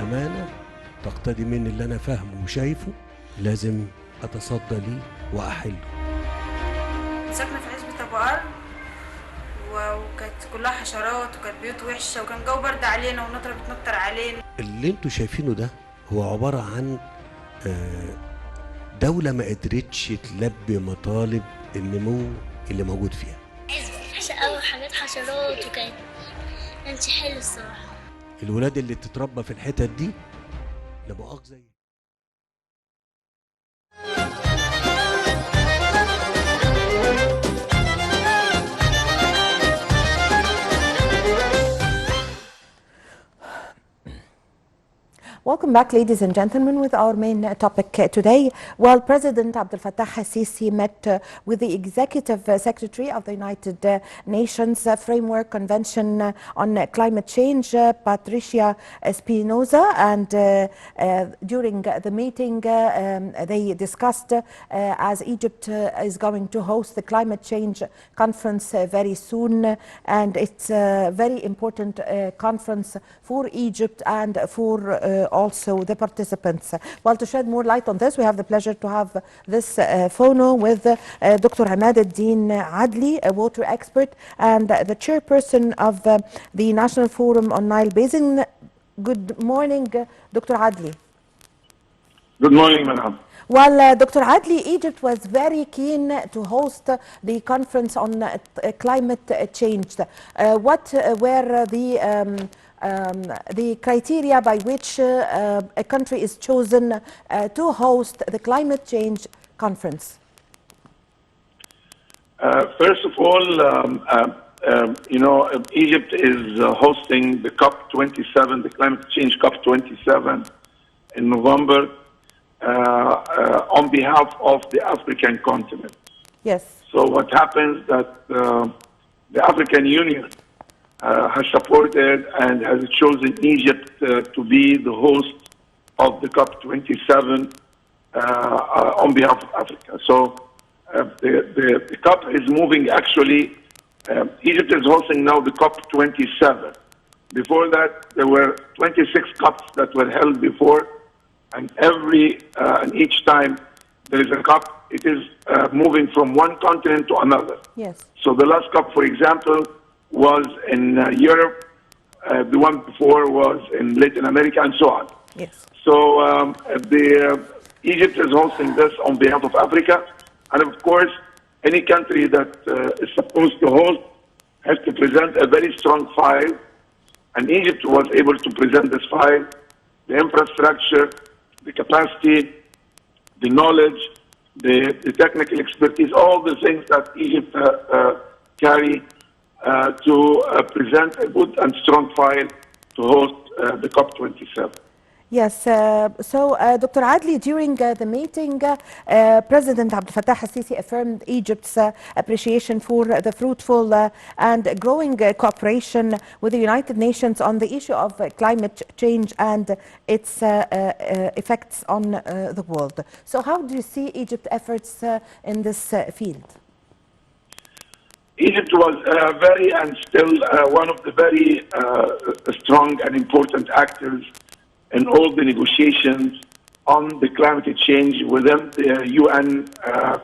أمانة تقتضي مني اللي أنا فاهمه وشايفه لازم أتصدى ليه وأحله. ساكنة في عزبة أبو قر وكانت كلها حشرات وكانت بيوت وحشة وكان جو برد علينا والنطرة بتنطر علينا. اللي انتوا شايفينه ده هو عبارة عن دولة ما قدرتش تلبي مطالب النمو اللي موجود فيها. وحشة أوي، حاجات حشرات كانش حلو الصراحة. الولاد اللي تتربى في الحتت دي لا مؤاخذة. Welcome back, ladies and gentlemen, with our main topic today. Well, President Abdel Fattah al-Sisi met with the Executive Secretary of the United Nations Framework Convention on Climate Change, Patricia Espinosa, and during the meeting they discussed, as Egypt is going to host the Climate Change Conference very soon, and it's a very important conference for Egypt and for also the participants. Well, to shed more light on this, we have the pleasure to have this phono with Dr. Emadeldin Adly, a water expert and the chairperson of the National Forum on Nile Basin. Good morning, Dr. Adly. Good morning, madam. Well, Dr. Adly, Egypt was very keen to host the conference on climate change. What were the criteria by which a country is chosen to host the climate change conference? First of all, Egypt is hosting the COP27, the climate change COP27 in November on behalf of the African continent. Yes. So what happens that the African Union has supported and has chosen Egypt to be the host of the COP27 on behalf of Africa. So the COP is moving actually. Egypt is hosting now the COP27. Before that, there were 26 COPs that were held before, and and each time there is a COP, it is moving from one continent to another. Yes. So the last COP, for example, was in Europe, the one before was in Latin America, and so on. Yes. So Egypt is hosting this on behalf of Africa, and of course, any country that is supposed to host has to present a very strong file, and Egypt was able to present this file, the infrastructure, the capacity, the knowledge, the technical expertise, all the things that Egypt carry to present a good and strong file to host the COP27. Yes, so Dr. Adly, during the meeting, President Abdel Fattah al-Sisi affirmed Egypt's appreciation for the fruitful and growing cooperation with the United Nations on the issue of climate change and its effects on the world. So how do you see Egypt's efforts in this field? Egypt was very and still one of the very strong and important actors in all the negotiations on the climate change within the UN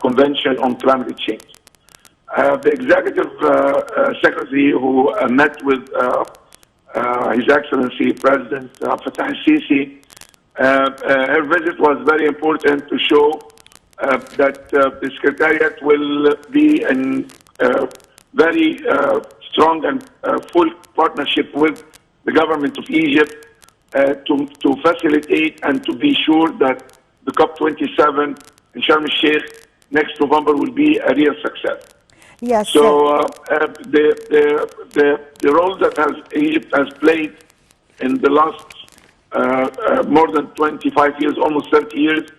Convention on Climate Change. The Executive Secretary who met with His Excellency President Fattah al-Sisi, her visit was very important to show that the Secretariat will be in very strong and full partnership with the government of Egypt to facilitate and to be sure that the COP27 in Sharm el-Sheikh next November will be a real success. Yes. So the role that Egypt has played in the last more than 25 years, almost 30 years,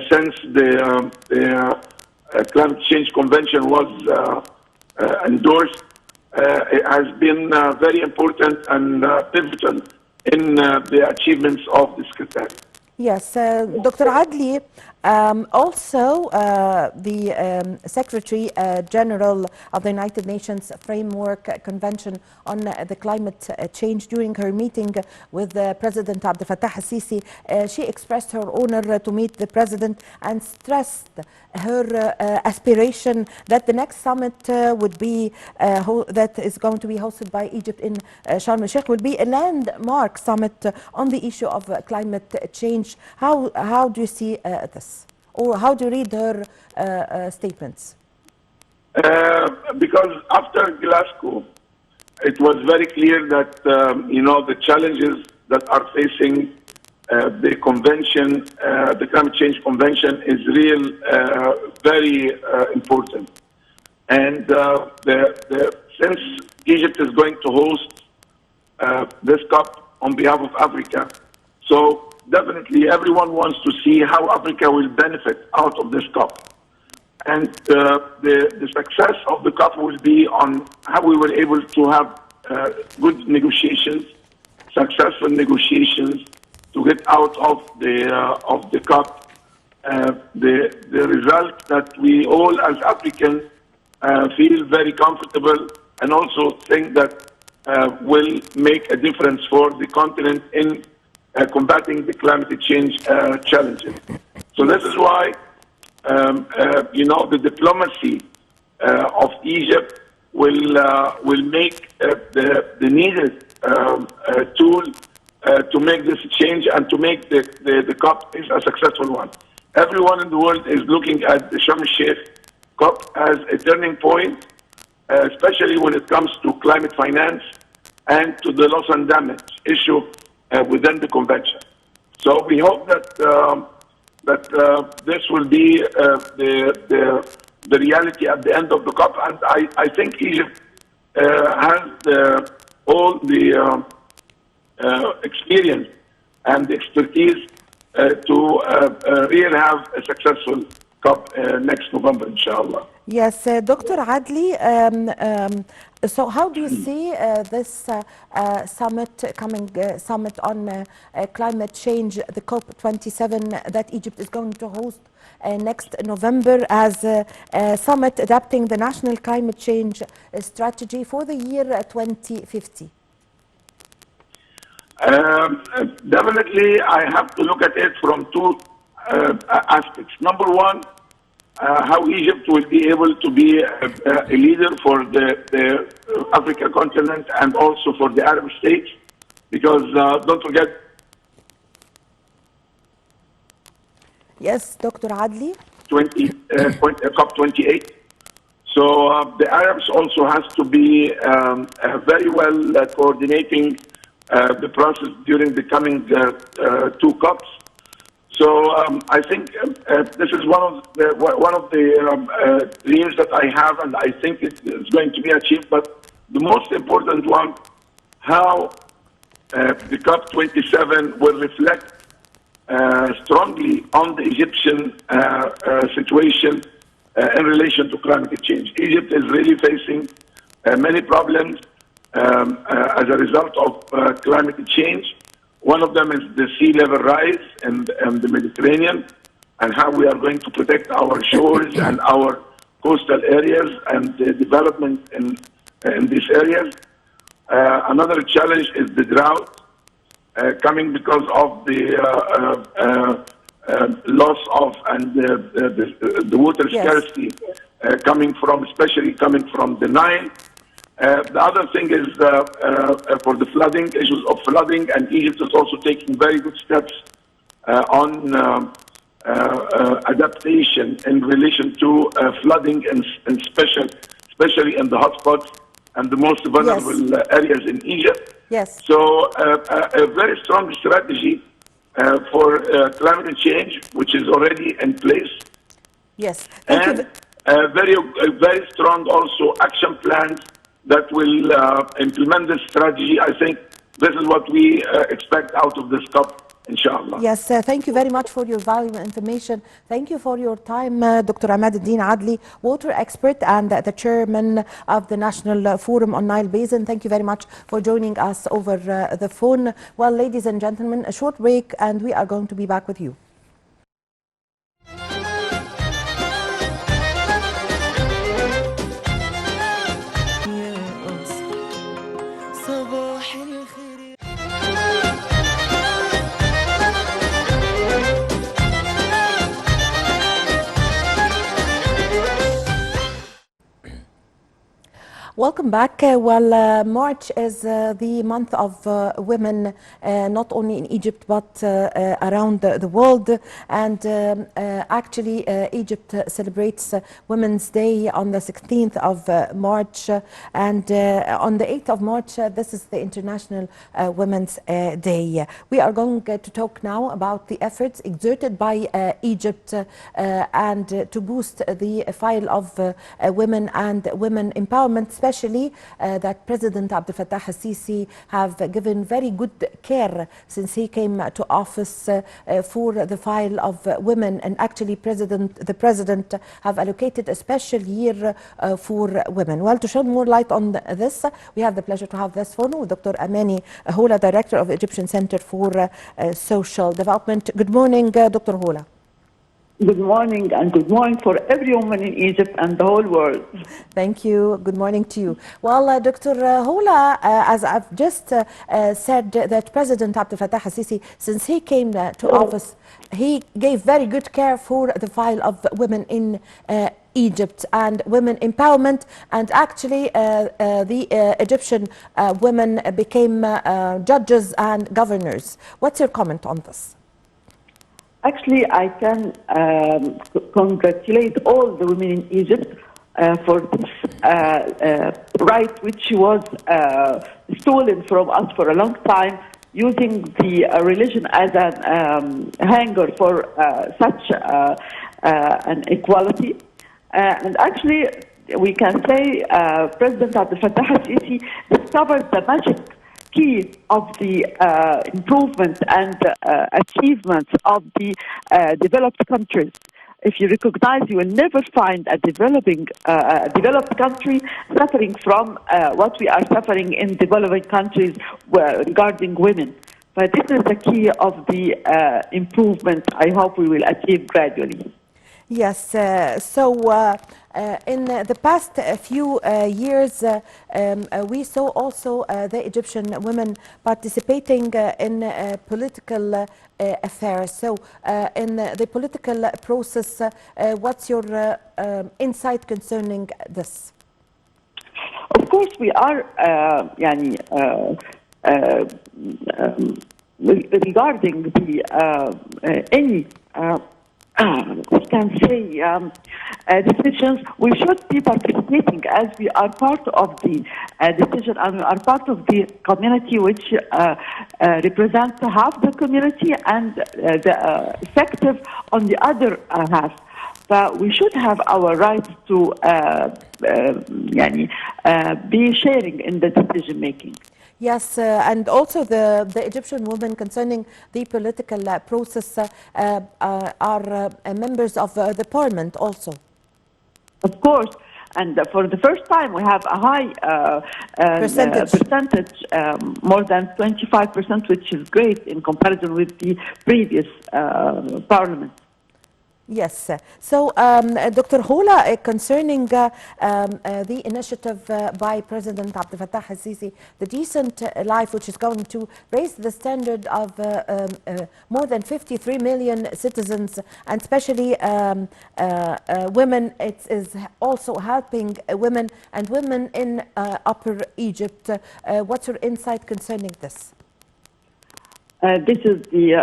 since the Climate Change Convention was endorsed, it has been very important and pivotal in the achievements of the Secretariat. Yes, Dr. Adly, also the Secretary General of the United Nations Framework Convention on the Climate Change, during her meeting with President Abdel Fattah al-Sisi, she expressed her honor to meet the President and stressed her aspiration that the next summit would be that is going to be hosted by Egypt in Sharm el-Sheikh will be a landmark summit on the issue of climate change. How do you see this, or how do you read her statements? Because after Glasgow, it was very clear that the challenges that are facing the convention, the climate change convention, is real, very important. And since Egypt is going to host this COP on behalf of Africa, so definitely everyone wants to see how Africa will benefit out of this COP. And the success of the COP will be on how we were able to have good negotiations, successful negotiations, to get out of the COP the result that we all as Africans feel very comfortable and also think that will make a difference for the continent in combating the climate change challenges. So this is why the diplomacy of Egypt will make the needed tool to make this change and to make the COP is a successful one. Everyone in the world is looking at the Sharm el-Sheikh COP as a turning point, especially when it comes to climate finance and to the loss and damage issue within the convention. So we hope that this will be the reality at the end of the COP, and I think Egypt has all the experience and the expertise to really have a successful COP next November, inshallah. Yes, Dr. Adly, so how do you see this summit on climate change, the COP27 that Egypt is going to host next November, as a summit adapting the national climate change strategy for the year 2050? Definitely, I have to look at it from two aspects. Number one, how Egypt will be able to be a leader for the Africa continent and also for the Arab states, because don't forget. Yes, Dr. Adly. COP28. So the Arabs also has to be very well coordinating the process during the coming two COPs. So I think this is one of the dreams that I have, and I think it's going to be achieved. But the most important one, how the COP27 will reflect strongly on the Egyptian situation in relation to climate change. Egypt is really facing many problems as a result of climate change. One of them is the sea level rise in the Mediterranean, and how we are going to protect our shores and our coastal areas and the development in these areas. Another challenge is the drought coming because of the loss of and the water scarcity especially coming from the Nile. The other thing is for the flooding, issues of flooding, and Egypt is also taking very good steps on adaptation in relation to flooding, and especially in the hotspots and the most vulnerable areas in Egypt. Yes. So a very strong strategy for climate change, which is already in place. Yes. And very strong also action plans that will implement this strategy. I think this is what we expect out of this COP inshallah. Yes, thank you very much for your valuable information. Thank you for your time, Dr. Emadeldin Adly, water expert and the chairman of the National Forum on Nile Basin. Thank you very much for joining us over the phone. Well, ladies and gentlemen, a short break and we are going to be back with you. Welcome back. March is the month of women, not only in Egypt but around the world. And actually, Egypt celebrates Women's Day on the 16th of March. And on the 8th of March, this is the International Women's Day. We are going to talk now about the efforts exerted by Egypt and to boost the file of women and women empowerment, especially that President Abdel Fattah al-Sisi have given very good care since he came to office for the file of women. And actually the president have allocated a special year for women. Well, to shed more light on this, we have the pleasure to have this phone with Dr. Amani Hola, Director of Egyptian Center for Social Development. Good morning, Dr. Hola. Good morning, and good morning for every woman in Egypt and the whole world. Thank you. Good morning to you. Well, Dr. Hola, as I've just said, that President Abdel Fattah al-Sisi, since he came to office, he gave very good care for the file of women in Egypt and women empowerment, and actually the Egyptian women became judges and governors. What's your comment on this? Actually, I can congratulate all the women in Egypt for this right which was stolen from us for a long time, using the religion as an hanger for such an equality. And actually, we can say President Abdel Fattah al-Sisi discovered the magic key of the improvement and achievements of the developed countries. If you recognize, you will never find a developed country suffering from what we are suffering in developing countries regarding women. But this is the key of the improvement I hope we will achieve gradually. Yes, in the past few years, we saw also the Egyptian women participating in political affairs. So, in the political process, what's your insight concerning this? Of course, we are regarding the any we can say decisions, we should be participating as we are part of the decision, and we are part of the community which represents half the community and the effective on the other half. But we should have our right to be sharing in the decision making. Yes, and also the Egyptian women concerning the political process are members of the parliament also. Of course, and for the first time we have a high percentage, more than 25%, which is great in comparison with the previous parliament. Yes. So, Dr. Hola, concerning the initiative by President Abdel Fattah al-Sisi, the Decent Life, which is going to raise the standard of more than 53 million citizens, and especially women, it is also helping women and women in Upper Egypt. What's your insight concerning this? This is the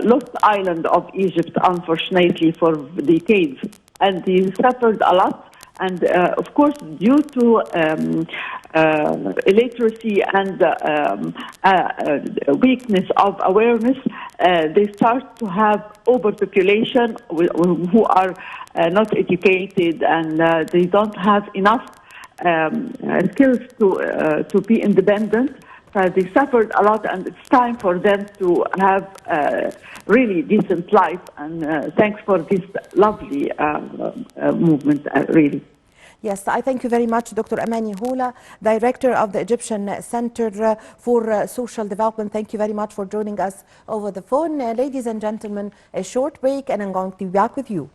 lost island of Egypt, unfortunately, for decades. And they suffered a lot. And, of course, due to illiteracy and weakness of awareness, they start to have overpopulation who are not educated, and they don't have enough skills to be independent. They suffered a lot, and it's time for them to have really decent life. And thanks for this lovely movement, really. Yes, I thank you very much, Dr. Amani Hula, Director of the Egyptian Center for Social Development. Thank you very much for joining us over the phone. Ladies and gentlemen, a short break, and I'm going to be back with you.